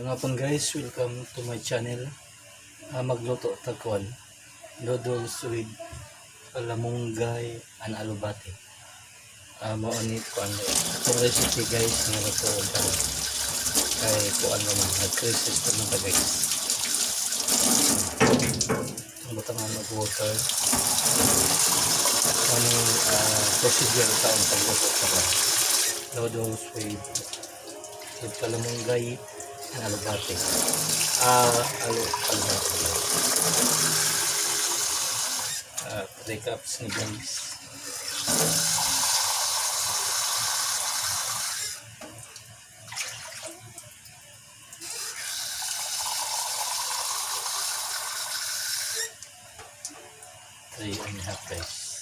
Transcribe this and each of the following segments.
Magandang hapon guys, welcome to my channel. Magluto tagkuan noodles with palamunggay and alubate. Maunit ko ano itong recipe guys nga luto kay kuan naman nag-crisis naman ta guys. Ang butangan ng water anong procedure taon pagluto sa noodles with palamunggay and alubate. Alubate. 3 cups ni guys. Three and a half guys.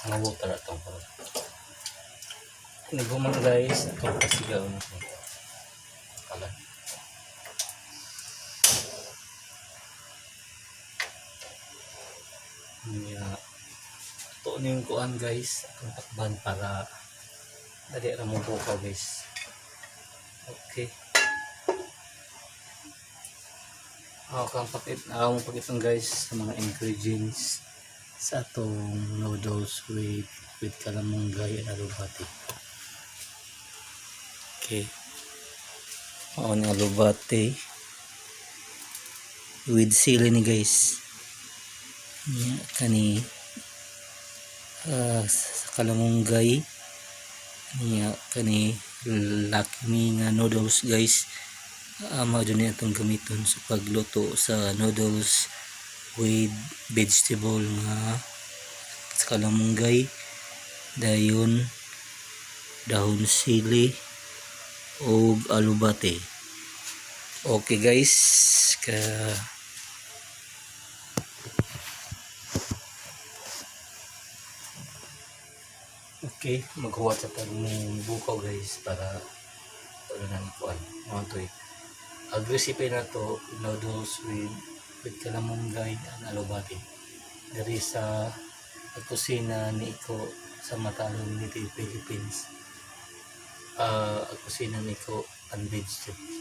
Ang water atong para. Niguman guys, atong pasigaw na ito. Pala. Ito na yung kuan guys, atong takban para dali na mo bukaw guys. Okay. Akong pakitang guys sa mga ingredients sa atong noodles with kalamunggay and alubate. Okay. Ang alubate with sili ni guys. Kani sa kalamunggay kani lakmi nga noodles guys. Mao ni atong gamiton sa pagluto sa noodles with vegetable nga sa kalamunggay, dayon dahon sili o alubate. Okay guys, okay, maghuwat sa tagong bukaw guys para wala nang kuan. Mga to ang recipe na to, noodles with kalamunggay and alubate. Dari sa kusina ni Iko sa Matalong Philippines. Kusina ni Iko and vegetable